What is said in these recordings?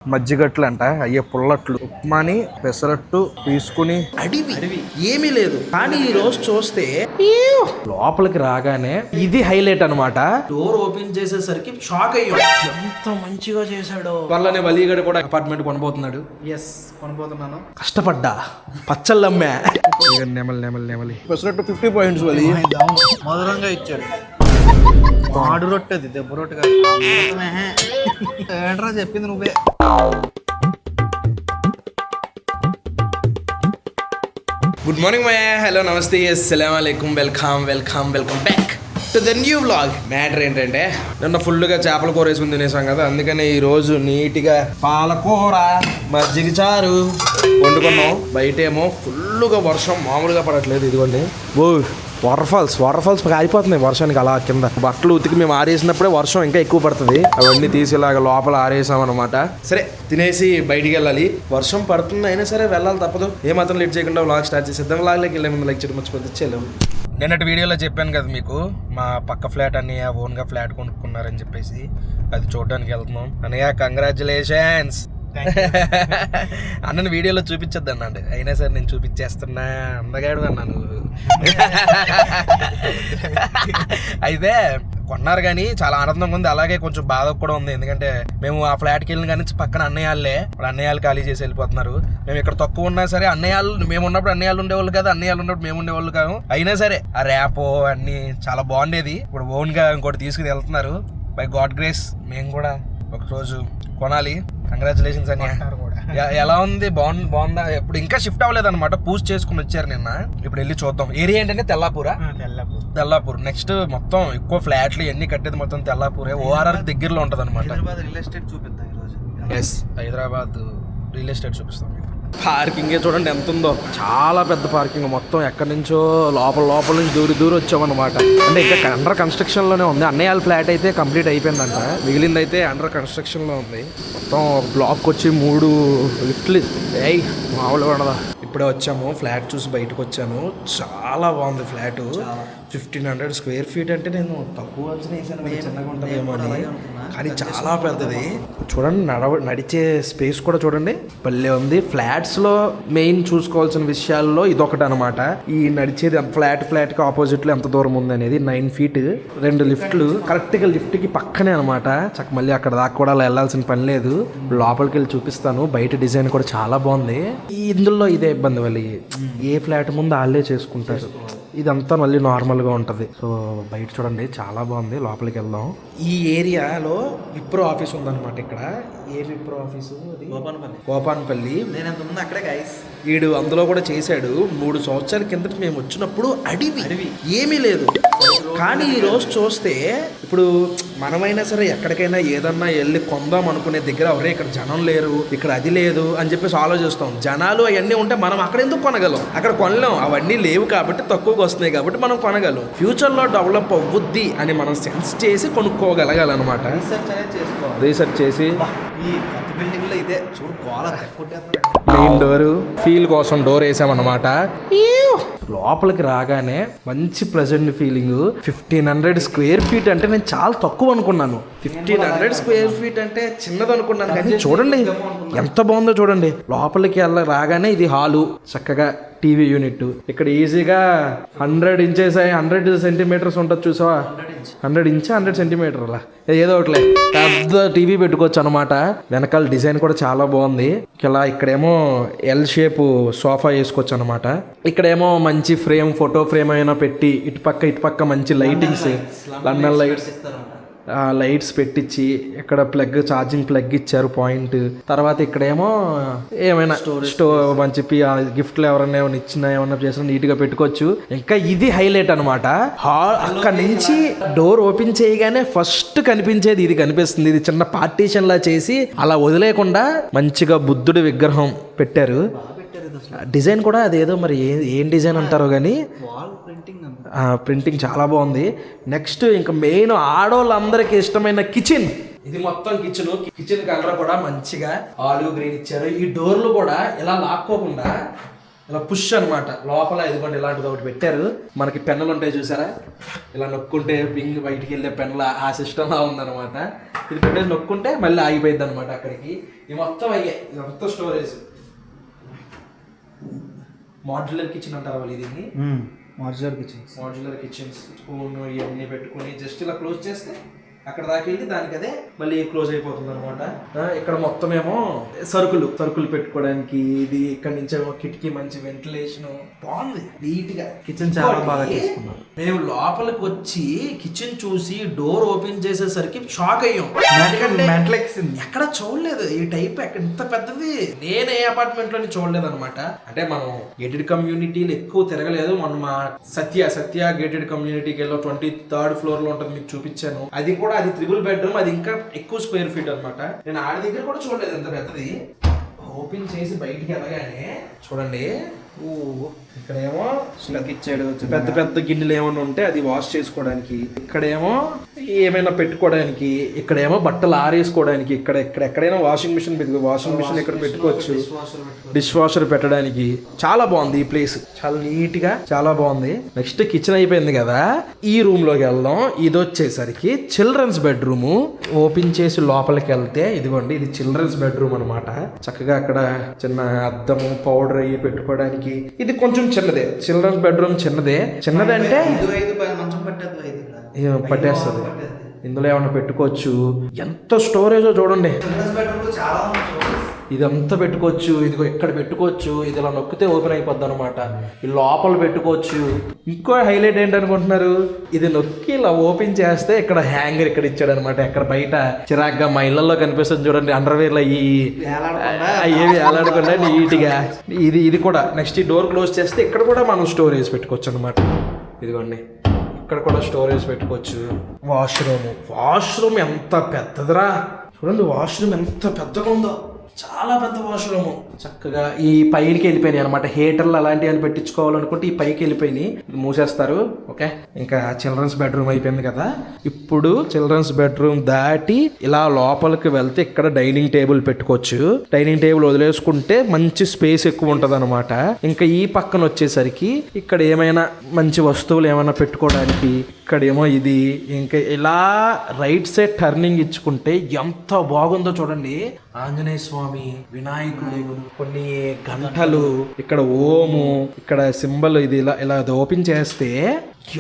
మజ్జిగట్లు అంట అయ్యే పుల్లట్లు ఉప్మాని పెసరట్టు తీసుకుని అడివి ఏమీ లేదు. కానీ ఈ రోజు చూస్తే లోపలికి రాగానే ఇది హైలైట్ అనమాట. డోర్ ఓపెన్ చేసేసరికి షాక్ అయ్యో, ఎంత మంచిగా చేశాడో. వాళ్ళనే వలీగడ కూడా అపార్ట్మెంట్ కొనబోతున్నాడు. కొనబోతున్నాను. కష్టపడ్డా పచ్చళ్ళమ్మే. నెమలి పెసరట్టు 50 పాయింట్స్ వలి మధురంగా ఇచ్చాడు. ఆడు రొట్టెది దెబ్బ రొట్టె ఏంట్రా చెప్పింది నువ్వే. గుడ్ మార్నింగ్ మై హలో నమస్తే అస్సలాము అలైకుం welcome back to the new vlog. Matter ఏంటంటే నిన్న ఫుల్గా చేపల కూర వేసుకుని తినేసాం కదా, అందుకని ఈరోజు నీట్గా పాలకూర మజ్జిగ చారు వండుకున్నాం. బయటేమో ఫుల్గా వర్షం మామూలుగా పడట్లేదు. ఇదిగోండి వాటర్ ఫాల్స్ ఆగిపోతున్నాయి వర్షానికి. అలా కింద బట్టలు ఉతికి మేము ఆరేసినప్పుడే వర్షం ఇంకా ఎక్కువ పడుతుంది. అవన్నీ తీసి ఇలాగ లోపల ఆరేసాం అనమాట. సరే తినేసి బయటికి వెళ్ళాలి. వర్షం పడుతుంది అయినా సరే వెళ్ళాలి, తప్పదు. ఏమాత్రం లేట్ చేయకుండా వ్లాగ్ స్టార్ట్ చేసేద్దాం. వ్లాగ్లోకి వెళ్ళే ముందు లైక్ చేయడం మర్చిపోతే చేయలేము. నిన్నటి వీడియోలో చెప్పాను కదా మీకు, మా పక్క ఫ్లాట్ అన్నయ్య ఓన్గా ఫ్లాట్ కొనుక్కున్నారని చెప్పేసి అది చూడడానికి వెళ్తున్నాం. అన్నయ్య కంగ్రాచులేషన్స్. అన్నని వీడియోలో చూపించద్దు అన్నాడు, అయినా సరే నేను చూపించేస్తున్నా. అందగాడు అన్నాను. అయితే కొన్నారు కానీ చాలా ఆనందంగా ఉంది, అలాగే కొంచెం బాధ కూడా ఉంది. ఎందుకంటే మేము ఆ ఫ్లాట్కి వెళ్ళిన కానీ పక్కన అన్నయ్యాళ్ళే, ఇప్పుడు అన్నయ్యాలు ఖాళీ చేసి వెళ్ళిపోతున్నారు. మేము ఇక్కడ తక్కువ ఉన్నా సరే అన్నయ్యాలు, మేము ఉన్నప్పుడు అన్నయ్యాలు ఉండేవాళ్ళు కదా, అన్నయ్యాలు ఉన్నప్పుడు మేము ఉండేవాళ్ళు కాదు. అయినా సరే ఆ ర్యాపో అన్ని చాలా బాగుండేది. ఇప్పుడు ఓన్గా ఇంకోటి తీసుకుని వెళ్తున్నారు. బై గాడ్ గ్రేస్ మేము కూడా ఒకరోజు కొనాలి. కంగ్రాచులేషన్స్ అని. ఎలా ఉంది? బాగుందా? ఇప్పుడు ఇంకా షిఫ్ట్ అవ్వలేదు అనమాట, పూజ చేసుకుని వచ్చారు నిన్న. ఇప్పుడు వెళ్ళి చూద్దాం. ఏరియా ఏంటంటే తెల్లాపూర్. నెక్స్ట్ మొత్తం ఎక్కువ ఫ్లాట్లు ఎన్ని కట్టేది మొత్తం తెల్లాపూరే. ఓఆర్ఆర్ దగ్గరలో ఉంటది అనమాట. హైదరాబాద్ రియల్ ఎస్టేట్ చూపిస్తాం. పార్కింగ్ చూడండి ఎంత ఉందో, చాలా పెద్ద పార్కింగ్. మొత్తం ఎక్కడి నుంచో లోపల నుంచి దూరం వచ్చామన్నమాట. అంటే ఇంకా అండర్ కన్స్ట్రక్షన్ లోనే ఉంది. అన్నయ్య ఫ్లాట్ అయితే కంప్లీట్ అయిపోయిందంట, మిగిలింది అయితే అండర్ కన్స్ట్రక్షన్ లో ఉంది. మొత్తం బ్లాక్ వచ్చి 3 లిఫ్ట్లు. మామూలు పడదా. ఇప్పుడే వచ్చాము, ఫ్లాట్ చూసి బయటకు వచ్చాను. చాలా బాగుంది ఫ్లాట్. 1500 స్క్వేర్ ఫీట్ అంటే నేను తక్కువ అంచనా వేసాను, చిన్నగా ఉంటుందేమో అని. కానీ చాలా పెద్దది. చూడండి నడిచే స్పేస్ కూడా చూడండి భలే ఉంది. ఫ్లాట్స్లో మెయిన్ చూసుకోవాల్సిన విషయాల్లో ఇదొకటి అనమాట. ఈ నడిచేది ఫ్లాట్ కి ఆపోజిట్ లో ఎంత దూరం ఉంది అనేది 9 ఫీట్. 2 లిఫ్ట్లు కరెక్ట్గా లిఫ్ట్కి పక్కనే అనమాట. మళ్ళీ అక్కడ దాకా కూడా వెళ్ళాల్సిన పని లేదు. లోపలికి వెళ్ళి చూపిస్తాను. బయట డిజైన్ కూడా చాలా బాగుంది. ఇందులో ఇదే ఇబ్బంది, వాళ్ళు ఏ ఫ్లాట్ ముందు వాళ్ళే చేసుకుంటారు. ఇదంతా మళ్ళీ నార్మల్గా ఉంటుంది. సో బయట చూడండి చాలా బాగుంది. లోపలికి వెళ్దాం. ఈ ఏరియాలో విప్రో ఆఫీస్ ఉందన్నమాట. ఇక్కడ ఏ విప్రో ఆఫీసు? కోపాన్పల్లి. నేను ఎంత ఉంది అక్కడే గైస్. వీడు అందులో కూడా చేశాడు. 3 సంవత్సరాల కిందట మేము వచ్చినప్పుడు అడివి ఏమీ లేదు. కానీ ఈ రోజు చూస్తే ఇప్పుడు మనమైనా సరే ఎక్కడికైనా ఏదన్నా వెళ్ళి కొందాం అనుకునే దగ్గర ఎవరే ఇక్కడ జనం లేరు, ఇక్కడ అది లేదు అని చెప్పేసి ఆలోచిస్తాం. జనాలు అవన్నీ ఉంటే మనం అక్కడ ఎందుకు కొనగలం? అక్కడ కొనలేం. అవన్నీ లేవు కాబట్టి తక్కువగా వస్తున్నాయి కాబట్టి మనం కొనగలం. ఫ్యూచర్లో డెవలప్ అవ్వుద్ది అని మనం సెన్స్ చేసి కొనుక్కోగలగాలన్నమాట. రీసెర్చ్ చేసి ఈ కొత్త బిల్డింగ్ లో ఇదే చూడు మెయిన్ డోర్ ఫీల్ కోసం డోర్ వేసామన్నమాట. లోపలికి రాగానే మంచి ప్రెజెంట్ ఫీలింగ్. 1500 స్క్వేర్ ఫీట్ అంటే నేను చాలా తక్కువ అనుకున్నాను. 1500 స్క్వేర్ ఫీట్ అంటే చిన్నది అనుకున్నాను, కానీ చూడండి ఎంత బాగుందో చూడండి. లోపలికి రాగానే ఇది హాలు, చక్కగా టీవీ యూనిట్. ఇక్కడ ఈజీగా 100 ఇంచెస్ 100 సెంటీమీటర్స్ ఉంటుంది చూసావా? 100 ఇంచ్ 100 సెంటీమీటర్ అలా ఏదో ఒకటి పెద్ద టీవీ పెట్టుకోవచ్చు అనమాట. వెనకాల డిజైన్ కూడా చాలా బాగుంది. ఇలా ఇక్కడేమో ఎల్ షేప్ సోఫా వేసుకోవచ్చు అనమాట. ఇక్కడేమో మంచి ఫ్రేమ్, ఫోటో ఫ్రేమ్ అయినా పెట్టి ఇటుపక్క మంచి లైటింగ్స్, లండన్ లైట్స్ పెట్టించి ఇక్కడ ఛార్జింగ్ ప్లగ్ ఇచ్చారు పాయింట్. తర్వాత ఇక్కడేమో ఏమైనా మంచి గిఫ్ట్లు ఎవరైనా ఏమైనా ఇచ్చినా ఏమన్నా చేసినా నీట్ గా పెట్టుకోవచ్చు. ఇంకా ఇది హైలైట్ అనమాట. అక్కడ నుంచి డోర్ ఓపెన్ చేయగానే ఫస్ట్ కనిపించేది ఇది కనిపిస్తుంది. ఇది చిన్న పార్టీషన్ లా చేసి అలా వదిలేకుండా మంచిగా బుద్ధుడి విగ్రహం పెట్టారు. డిజైన్ కూడా అదేదో మరి ఏం డిజైన్ అంటారో కానీ ప్రింటింగ్ చాలా బాగుంది. నెక్స్ట్ ఇంకా మెయిన్ ఆడవాళ్ళందరికీ ఇష్టమైన కిచెన్. ఇది మొత్తం కిచెన్ కలర్ కూడా మంచిగా ఆలివ్ గ్రీన్ ఇచ్చారు. ఈ డోర్లు కూడా ఇలా లాక్కోకుండా ఇలా పుష్ అనమాట. లోపల ఇదిగోండి ఇలాంటిది ఒకటి పెట్టారు. మనకి పెన్నులు ఉంటాయి చూసారా, ఇలా నొక్కుంటే పింగ్ బయటికి వెళ్ళే పెన్నుల ఆ సిస్టమ్ లా ఉందన్నమాట. ఇది పెట్టేసి నొక్కుంటే మళ్ళీ ఆగిపోయింది అనమాట అక్కడికి. ఇది మొత్తం అయ్యాయి, ఇదంతా స్టోరేజ్. మాడ్యులర్ కిచెన్ అంటారు వాళ్ళు దీన్ని. మాడ్యులర్ కిచెన్స్ స్పూన్ ఇవన్నీ పెట్టుకుని జస్ట్ ఇలా క్లోజ్ చేస్తే అక్కడ దాకా వెళ్ళి దానికి అదే మళ్ళీ క్లోజ్ అయిపోతుంది అనమాట. ఇక్కడ మొత్తం ఏమో సరుకులు పెట్టుకోవడానికి. ఇది ఇక్కడ నుంచి ఏమో కిటికీ, మంచి వెంటిలేషన్, బాగుంది నీట్ గా. కిచెన్ చాలా బాగా చేసుకున్నారు. మేము లోపలికి వచ్చి కిచెన్ చూసి డోర్ ఓపెన్ చేసేసరికి షాక్ అయ్యాం. ఎక్కడ చూడలేదు ఈ టైప్, ఎక్కడ ఇంత పెద్దది నేను ఏ అపార్ట్మెంట్ లోని చూడలేదు అనమాట. అంటే మనం గేటెడ్ కమ్యూనిటీలు ఎక్కువ తిరగలేదు. మనం మా సత్య గేటెడ్ కమ్యూనిటీకి వెళ్ళి 23rd ఫ్లోర్ లో ఉంటుంది, మీకు చూపించాను. అది కూడా అది 3 బెడ్రూమ్, అది ఇంకా ఎక్కువ స్క్వేర్ ఫీట్ అనమాట. నేను ఆడి దగ్గర కూడా చూడలేదు ఎంత పెద్దది. ఓపెన్ చేసి బయటికి వెళ్ళగానే చూడండి, ఇక్కడేమో ఇచ్చాడు పెద్ద పెద్ద గిన్నెలు ఏమైనా ఉంటే అది వాష్ చేసుకోవడానికి, ఇక్కడేమో ఏమైనా పెట్టుకోవడానికి, ఇక్కడేమో బట్టలు ఆరేసుకోవడానికి, ఎక్కడైనా వాషింగ్ మిషన్ ఇక్కడ పెట్టుకోవచ్చు, డిష్ వాషర్ పెట్టడానికి. చాలా బాగుంది ఈ ప్లేస్, చాలా నీట్ గా చాలా బాగుంది. నెక్స్ట్ కిచెన్ అయిపోయింది కదా, ఈ రూమ్ లోకి వెళ్దాం. ఇది వచ్చేసరికి చిల్డ్రన్స్ బెడ్రూమ్. ఓపెన్ చేసి లోపలికి వెళ్తే ఇదిగోండి, ఇది చిల్డ్రన్స్ బెడ్రూమ్ అనమాట. చక్కగా అక్కడ చిన్న అద్దము, పౌడర్ అయ్యి పెట్టుకోవడానికి. ఇది కొంచెం చిన్నదే, చిల్డ్రన్స్ బెడ్రూమ్ చిన్నదే అంటే పట్టేస్తుంది. ఇందులో ఏమన్నా పెట్టుకోవచ్చు. ఎంత స్టోరేజో చూడండి, ఇదంతా పెట్టుకోవచ్చు. ఇదిగో ఇక్కడ పెట్టుకోవచ్చు. ఇది ఇలా నొక్కితే ఓపెన్ అయిపోద్ది అనమాట. ఈ లోపల పెట్టుకోవచ్చు. ఇంకో హైలైట్ ఏంటనుకుంటున్నారు, ఇది నొక్కి ఇలా ఓపెన్ చేస్తే ఇక్కడ హ్యాంగర్ ఇక్కడ ఇచ్చాడు అనమాట. ఎక్కడ బయట చిరాగ్గా మా ఇళ్లలో కనిపిస్తుంది చూడండి, అండర్వేర్లు అయ్యేవి అలాడకుండా నీట్గా. ఇది కూడా నెక్స్ట్ ఈ డోర్ క్లోజ్ చేస్తే ఇక్కడ కూడా మనం స్టోరేజ్ పెట్టుకోవచ్చు అనమాట. ఇదిగోండి ఇక్కడ కూడా స్టోరేజ్ పెట్టుకోవచ్చు. వాష్రూమ్ ఎంత పెద్దదిరా చూడండి, వాష్రూమ్ ఎంత పెద్దగా ఉందో, చాలా పెద్ద వాష్రూమ్. చక్కగా ఈ పైకి వెళ్ళిపోయినాయి అనమాట. హీటర్లు అలాంటివి అని పెట్టించుకోవాలనుకుంటే ఈ పైకి వెళ్ళిపోయినాయి, మూసేస్తారు. ఓకే, ఇంకా చిల్డ్రన్స్ బెడ్రూమ్ అయిపోయింది కదా. ఇప్పుడు చిల్డ్రన్స్ బెడ్రూమ్ దాటి ఇలా లోపలికి వెళ్తే ఇక్కడ డైనింగ్ టేబుల్ పెట్టుకోవచ్చు. డైనింగ్ టేబుల్ వదిలేసుకుంటే మంచి స్పేస్ ఎక్కువ ఉంటది అనమాట. ఇంకా ఈ పక్కన వచ్చేసరికి ఇక్కడ ఏమైనా మంచి వస్తువులు ఏమైనా పెట్టుకోవడానికి, ఇక్కడేమో ఇది. ఇంకా ఇలా రైట్ సైడ్ టర్నింగ్ ఇచ్చుకుంటే ఎంత బాగుందో చూడండి. ఆంజనేయ స్వామి, వినాయకుడు, కొన్ని గంటలు, ఇక్కడ ఓము, ఇక్కడ సింబల్. ఇది ఇలా ఓపెన్ చేస్తే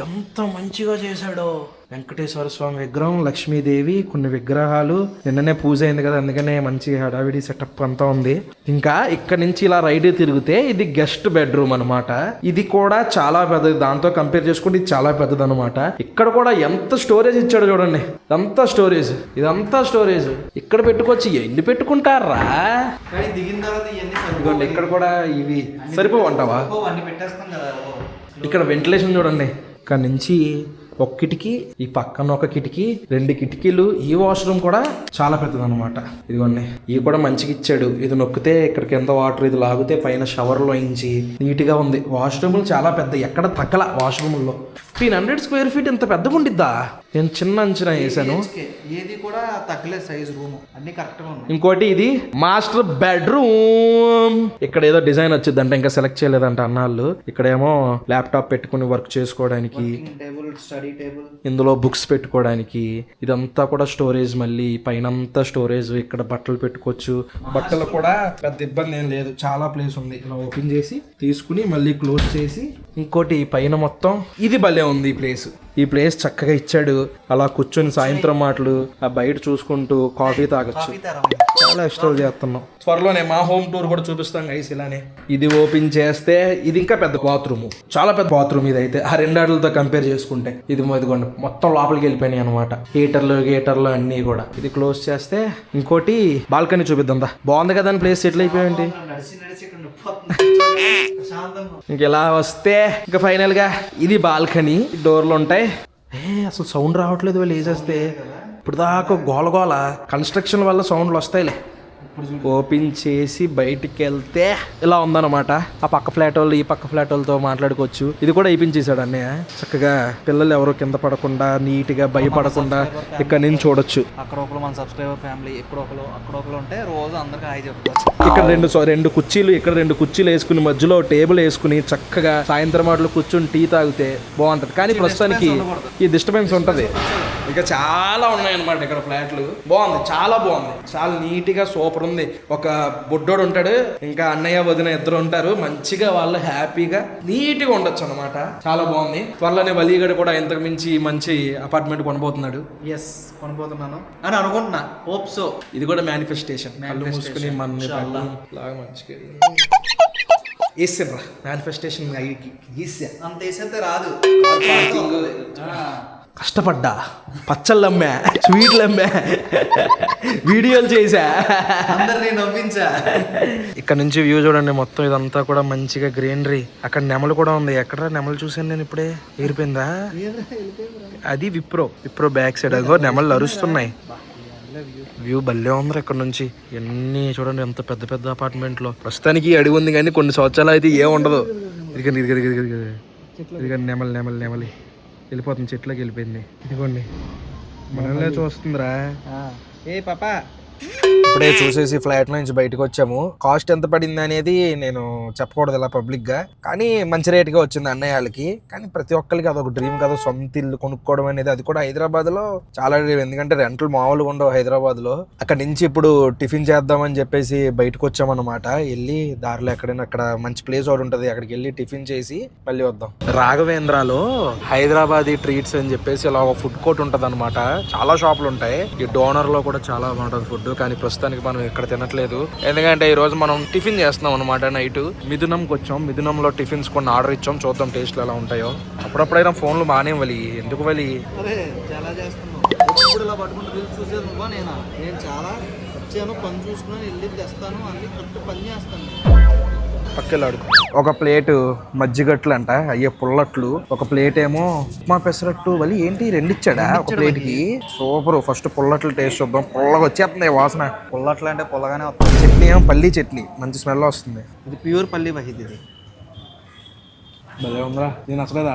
ఎంత మంచిగా చేశాడో. వెంకటేశ్వర స్వామి విగ్రహం, లక్ష్మీదేవి, కొన్ని విగ్రహాలు. నిన్ననే పూజ అయింది కదా, అందుకనే మంచి హడావిడి సెటప్ అంతా ఉంది. ఇంకా ఇక్కడ నుంచి ఇలా రైట్ తిరిగితే ఇది గెస్ట్ బెడ్రూమ్ అనమాట. ఇది కూడా చాలా పెద్దది, దాంతో కంపేర్ చేసుకుంటే ఇది చాలా పెద్దది అనమాట. ఇక్కడ కూడా ఎంత స్టోరేజ్ ఇచ్చాడు చూడండి, ఇదంతా స్టోరేజ్, ఇదంతా స్టోరేజ్. ఇక్కడ పెట్టుకోవచ్చు, ఎన్ని పెట్టుకుంటారా. దిగిన తర్వాత ఇదిగోండి ఇక్కడ కూడా ఇవి సరిపోవంటావా. ఇక్కడ వెంటిలేషన్ చూడండి, ఇక్కడ నుంచి ఒక కిటికీ, ఈ పక్కన ఒక కిటికీ, 2 కిటికీలు. ఈ వాష్రూమ్ కూడా చాలా పెద్దది అనమాట. ఇదిగోండి ఇవి కూడా మంచిగా ఇచ్చాడు. ఇది నొక్కితే ఇక్కడ కింద వాటర్, ఇది లాగితే పైన షవర్ లో ఇంచి నీట్ గా ఉంది. వాష్రూమ్లు చాలా పెద్ద, ఎక్కడ తగ్గల వాష్రూమ్లో. 1500 స్క్వేర్ ఫీట్ ఇంత పెద్దగా ఉండిద్దా? నేను చిన్న అంచనా వేసాను. ఏది కూడా తగ్గలేదు సైజ్, రూమ్ అన్ని కరెక్ట్ గా ఉన్నాయి. ఇంకోటి ఇది మాస్టర్ బెడ్రూమ్. ఇక్కడ ఏదో డిజైన్ వచ్చిందంటే ఇంకా సెలెక్ట్ చేయలేదంట అన్నాళ్ళు. ఇక్కడేమో ల్యాప్టాప్ పెట్టుకుని వర్క్ చేసుకోవడానికి, స్టడీ టేబుల్, ఇందులో బుక్స్ పెట్టుకోవడానికి. ఇదంతా కూడా స్టోరేజ్, మళ్ళీ పైనంతా స్టోరేజ్. ఇక్కడ బట్టలు పెట్టుకోవచ్చు. బట్టలు కూడా పెద్ద ఇబ్బంది ఏం లేదు, చాలా ప్లేస్ ఉంది. ఇలా ఓపెన్ చేసి తీసుకుని మళ్ళీ క్లోజ్ చేసి. ఇంకోటి పైన మొత్తం ఇది భలే ఉంది ఈ ప్లేస్. ఈ ప్లేస్ చక్కగా ఇచ్చాడు. అలా కూర్చొని సాయంత్రం మాటలు ఆ బయట చూసుకుంటూ కాఫీ తాగొచ్చు. చాలా ఎక్స్ట్రా చేస్తున్నాం. త్వరలోనే మా హోమ్ టూర్ కూడా చూపిస్తాం గైస్ ఇలానే. ఇది ఓపెన్ చేస్తే ఇది ఇంకా పెద్ద బాత్రూమ్, చాలా పెద్ద బాత్రూమ్. ఇది అయితే ఆ 2 ఆటలతో కంపేర్ చేసుకుంటే ఇదిగోండి మొత్తం లోపలికి వెళ్ళిపోయినాయి అనమాట. హీటర్లు అన్ని కూడా. ఇది క్లోజ్ చేస్తే ఇంకోటి బాల్కనీ చూపిద్దాం. బాగుంది కదా ప్లేస్, సెటిల్ అయిపోయింది. ఇంక ఇలా వస్తే ఇంకా ఫైనల్ గా ఇది బాల్కనీ. డోర్లు ఉంటాయి. అసలు సౌండ్ రావట్లేదు వీళ్ళు వేసేస్తే. ఇప్పుడు దాకా గోల కన్స్ట్రక్షన్ వల్ల సౌండ్లు వస్తాయిలే. ఓపెన్ చేసి బయటికి వెళ్తే ఇలా ఉందన్నమాట. ఆ పక్క ఫ్లాట్ వాళ్ళు ఈ పక్క ఫ్లాట్ వాళ్ళతో మాట్లాడుకోవచ్చు. ఇది కూడా చేశాడు అన్నయ్య. చక్కగా పిల్లలు ఎవరు కింద పడకుండా నీట్గా భయపడకుండా ఇక్కడ నుంచి చూడొచ్చు. అక్కడ ఒకరు మన సబ్స్క్రైబర్ ఫ్యామిలీ, ఇక్కడ ఒకరు ఉంటే రోజు అందరికి హాయ్ చెప్పుకోవచ్చు. ఇక్కడ రెండు కుర్చీలు, ఇక్కడ 2 కుర్చీలు వేసుకుని మధ్యలో టేబుల్ వేసుకుని చక్కగా సాయంత్రం మాటలు కూర్చొని టీ తాగితే బాగుంటది. కానీ ప్రస్తుతానికి ఈ డిస్టర్బెన్స్ ఉంటది. ఇంకా చాలా ఉన్నాయన్నమాట ఇక్కడ ఫ్లాట్లు. బాగుంది, చాలా బాగుంది, చాలా నీట్గా సూపర్ ఉంది. ఒక బుడ్డోడు ఉంటాడు, ఇంకా అన్నయ్య వదిన ఇద్దరు ఉంటారు. మంచిగా వాళ్ళు హ్యాపీగా నీట్గా ఉండొచ్చు అనమాట. చాలా బాగుంది. త్వరలోనే వలీగడ కూడా ఇంతకు మించి మంచి అపార్ట్మెంట్ కొనబోతున్నాడు. ఎస్, కొనబోతున్నాను అని అనుకుంటున్నా. Hope so. ఇది కూడా మేనిఫెస్టేషన్. కళ్ళు మూసుకుని మన లాగా మంచిగా వేసారా మేనిఫెస్టేషన్ అంత వేసేస్తే రాదు. కష్టపడ్డా, పచ్చళ్ళు అమ్మా, స్వీట్లు అమ్మా, వీడియోలు చేసా, అందరినీ నవ్వించా. ఇక్కడ నుంచి వ్యూ చూడండి. మొత్తం ఇదంతా కూడా మంచిగా గ్రీనరీ. అక్కడ నెమలు కూడా ఉంది. ఎక్కడ నెమలు చూసాను నేను ఇప్పుడే. ఏరిపోయిందా? అది విప్రో బ్యాక్ సైడ్. అదిగో నెమలు అరుస్తున్నాయి. వ్యూ భలే ఉంది ఇక్కడ నుంచి. ఎన్ని చూడండి, ఎంత పెద్ద పెద్ద అపార్ట్మెంట్లో. ప్రస్తుతానికి అడిగి ఉంది కానీ కొన్ని సంవత్సరాలు అయితే ఏం ఉండదు. ఇదిగోండి నెమలి వెళ్ళిపోతుంది, చెట్లోకి వెళ్ళిపోయింది. ఇదిగోండి మనల్నే చూస్తుందిరా. ఏ పాపా, ఇప్పుడే చూసేసి ఫ్లాట్ నుంచి బయటకు వచ్చాము. కాస్ట్ ఎంత పడింది అనేది నేను చెప్పకూడదు ఇలా పబ్లిక్ గా, కానీ మంచి రేట్ గా వచ్చింది అన్నయ్య వాళ్ళకి. కానీ ప్రతి ఒక్కరికి అదొక డ్రీమ్ కదా, సొంత ఇల్లు కొనుక్కోవడం అనేది. అది కూడా హైదరాబాద్ లో చాలా డ్రీమ్. ఎందుకంటే రెంట్లు మామూలుగా ఉండవు హైదరాబాద్ లో. అక్కడ నుంచి ఇప్పుడు టిఫిన్ చేద్దామని చెప్పేసి బయటకు వచ్చామన్నమాట. వెళ్ళి దారిలో ఎక్కడైనా అక్కడ మంచి ప్లేస్ ఒకటి ఉంటుంది, అక్కడికి వెళ్ళి టిఫిన్ చేసి మళ్ళీ వద్దాం. రాఘవేంద్రలో హైదరాబాదీ ట్రీట్స్ అని చెప్పేసి ఇలా ఒక ఫుడ్ కోర్ట్ ఉంటది అనమాట. చాలా షాపులు ఉంటాయి. ఈ డోనర్ లో కూడా చాలా బాగుంటుంది ఫుడ్. కానీ ప్రస్తుతానికి మనం ఇక్కడ తినట్లేదు, ఎందుకంటే ఈ రోజు మనం టిఫిన్ చేస్తున్నాం అనమాట. నైట్ మిథునంకి వచ్చాం. మిథునంలో టిఫిన్స్ కొన్ని ఆర్డర్ ఇచ్చాం. చూద్దాం టేస్ట్లు ఎలా ఉంటాయో. అప్పుడప్పుడైనా ఫోన్లు మానే వలి, ఎందుకు వలి? అదే చాలా చేస్తున్నావు. ఇప్పుడు ఇలా పట్టుకుంటూ రీల్స్ చూసేది నువ్వా నేనా? నేను చాలా వచ్చాను, పని చూసుకుని వెళ్ళి తెస్తాను, అన్ని కరెక్ట్ పని చేస్తాను. పక్కెళ్ళాడు. ఒక ప్లేట్ మజ్జిగట్లు అంట, అయ్యే పుల్లట్లు. ఒక ప్లేట్ ఏమో ఉప్మా పెసరట్టు. వలి ఏంటి 2 ఇచ్చాడా ఒక ప్లేట్ కి? సూపర్. ఫస్ట్ పుల్లట్లు టేస్ట్ చూద్దాం. పుల్లగా వచ్చేస్తుంది వాసన. పుల్లట్లు అంటే పుల్లగానే వస్తుంది. చట్నీ ఏమో పల్లీ చట్నీ, మంచి స్మెల్ వస్తుంది. ఇది ప్యూర్ పల్లి వహిది. ఇది భలే ఉందిరా. నేను అసలేదా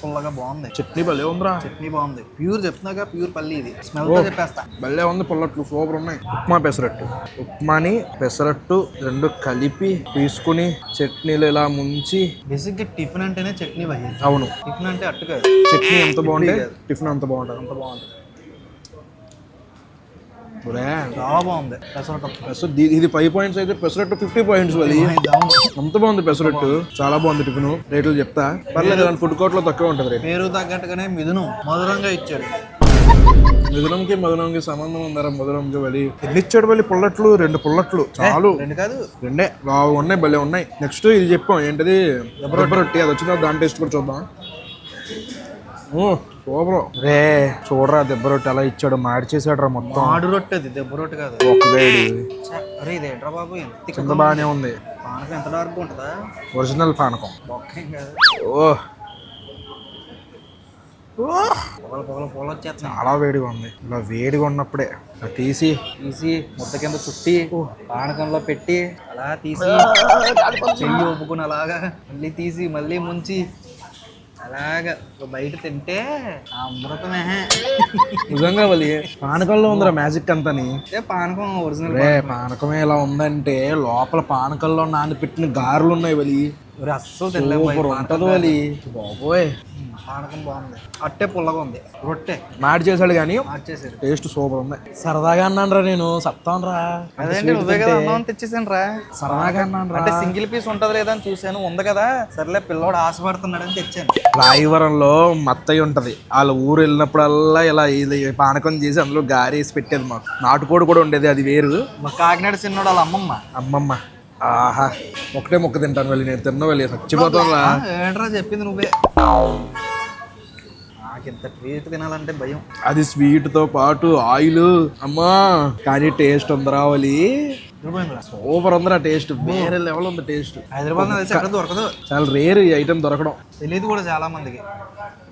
పుల్లగా బాగుంది. చట్నీ భలే ఉందిరా. చట్నీ బాగుంది. ప్యూర్ చెప్తున్నాగా, ప్యూర్ పల్లి. ఇది స్మెల్ తో చెప్పేస్తా. భలే ఉంది. పుల్లట్లు సూపర్ ఉన్నాయి. ఉప్మా పెసరట్టు, ఉప్మాని పెసరట్టు 2 కలిపి తీసుకుని చట్నీలు ఇలా ముంచి. బేసిక్ గా టిఫిన్ అంటేనే చట్నీ వహిది. అవును, టిఫిన్ అంటే అట్టుగా చట్నీ ఎంత బాగుంటే టిఫిన్ అంత బాగుంటుంది. అంత బాగుంది. చాలా బాగుంది పెసరట్టు. ఇది 5 పాయింట్స్ అయితే పెసరట్టు 50 పాయింట్స్. వలి అంత బాగుంది పెసరట్టు. చాలా బాగుంది. టిఫిన్ రేట్లు చెప్తా, పర్లేదు. ఫుడ్ కోర్ట్ లో తక్కువ ఉంటుంది రేట్. పేరు తగ్గట్టుగానే మిథునం మధురంగా ఇచ్చాడు. మధురంకి సంబంధం ఉందరా? మధురంకి వలి ఎన్ని ఇచ్చాడు? వలి పుల్లట్లు 2 పుల్లట్లు చాలు. 2 కాదు 2 ఉన్నాయి. భలే ఉన్నాయి. నెక్స్ట్ ఇది చెప్పాం ఏంటది, దెబ్బ రొట్టి. అది వచ్చిన దాని టేస్ట్ కూడా చూద్దాం. సూపర్ రే. చూడరా దెబ్బ రొట్టె అలా ఇచ్చాడు. మాడి చేసాడు రా మొత్తం. మాడు రొట్టె అది, దెబ్బ రొట్టె కాదు. అరే ఇదేంట్రా బాబు, కింద బాగానే ఉంది. పానకం ఎంత డార్క్ ఉంటుందా? ఒరిజినల్ పానకం. ఓ పొగలు వచ్చేస్తున్నాయి. చాలా వేడిగా ఉంది. ఇలా వేడిగా ఉన్నప్పుడే తీసి ముద్ద కింద చుట్టి పానకంలో పెట్టి అలా తీసి చెయ్యి ఒప్పుకుని అలాగా మళ్ళీ తీసి మళ్ళీ ముంచి అలాగా బయట తింటే అమృతమే. నిజంగా వలి పానకంలో ఉందిరా మ్యాజిక్ అంతని. పానకం ఒరిజినల్. పానకమే ఇలా ఉందంటే లోపల పానకంలో నానబెట్టిన గారెలు ఉన్నాయి వలి. అస్సలు తెలియదు ఉంటది వలి. బాబోయ్ పానకం బాగుంది. అట్టే పుల్లగా ఉంది. రొట్టె మాడి చేశాడు కానీ మార్చేసాడు. టేస్ట్ సూపర్ ఉంది. సరదాగా అన్నాను రా, నేను చెప్తాను రా. అదేంటి నువ్వే కదా అన్నావు తెచ్చేసాను రా. సరదాగా అన్నాను రా. అంటే సింగిల్ పీస్ ఉంటది లేదా అని చూసాను, ఉంది కదా సర్లే పిల్లోడు ఆశపడుతున్నాడని తెచ్చాను. రాయవరంలో మత్తయ్య ఉంటది. వాళ్ళ ఊరు వెళ్ళినప్పుడల్లా ఇలా ఇది పానకం చేసి అందులో గారేసి పెట్టేది. మాకు నాటుకోడి కూడా ఉండేది, అది వేరు. మా కాకినాడ చిన్నోడు వాళ్ళ అమ్మమ్మ. ఆహా, ఒకటే మొక్క తింటాను వెళ్ళి. నేను తిన్న వెళ్ళి చచ్చిపోతాను రా. ఏంట్రా చెప్పింది నువ్వే. ఇంత స్వీట్ తినాలంటే భయం. అది స్వీట్ తో పాటు ఆయిల్ అమ్మా, కానీ టేస్ట్ ఉంది రావాలి. సూపర్ ఉందిరా టేస్ట్, వేరే లెవెల్ ఉంది టేస్ట్. హైదరాబాద్ తెలిసి ఎక్కడ దొరకదు, చాలా రేర్ ఈ ఐటెం దొరకడం. తెలియదు కూడా చాలా మందికి.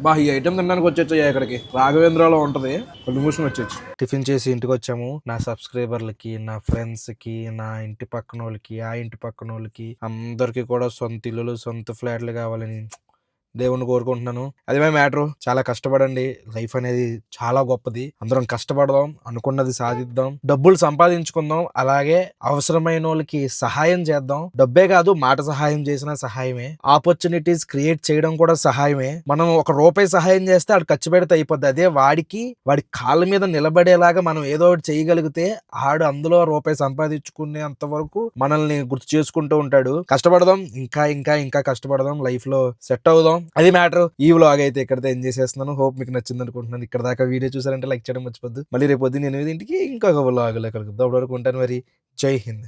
బా ఈ ఐటెం తినడానికి వచ్చేచ్చు ఇక్కడికి, రాఘవేంద్రలో ఉంటది, కళ్ళు మూసుకుని వచ్చేచ్చు. టిఫిన్ చేసి ఇంటికి వచ్చాము. నా సబ్స్క్రైబర్లకి, నా ఫ్రెండ్స్ కి, నా ఇంటి పక్కన వాళ్ళకి, ఆ ఇంటి పక్కన వాళ్ళకి అందరికి కూడా సొంత ఇల్లులు, సొంత ఫ్లాట్లు కావాలని దేవుణ్ణి కోరుకుంటున్నాను. అదే మ్యాటర్. చాలా కష్టపడండి, లైఫ్ అనేది చాలా గొప్పది. అందరం కష్టపడదాం, అనుకున్నది సాధిద్దాం, డబ్బులు సంపాదించుకుందాం, అలాగే అవసరమైన వాళ్ళకి సహాయం చేద్దాం. డబ్బే కాదు, మాట సహాయం చేసిన సహాయమే. ఆపర్చునిటీస్ క్రియేట్ చేయడం కూడా సహాయమే. మనం ₹1 సహాయం చేస్తే ఆడు ఖర్చు పెడితే అయిపోద్ది. అదే వాడి కాళ్ళ మీద నిలబడేలాగా మనం ఏదో ఒకటి చేయగలిగితే ఆడు అందులో ₹1 సంపాదించుకునే అంతవరకు మనల్ని గుర్తు చేసుకుంటూ ఉంటాడు. కష్టపడదాం, ఇంకా ఇంకా ఇంకా కష్టపడదాం, లైఫ్ లో సెట్ అవుదాం. అది మ్యాటర్. ఈ వ్లాగ్ అయితే ఇక్కడతో ఎంజాయ్ చేస్తున్నాను. హోప్ మీకు నచ్చింది అనుకుంటున్నాను. ఇక్కడ దాకా వీడియో చూసారంటే లైక్ చేయడం మర్చిపోద్దు. మళ్ళీ రేపు పొద్దున్న 8 ఇంకొక వ్లాగ్ లో కలుగుతాం. అప్పటి వరకు ఉంటాను మరి. జై హింద్.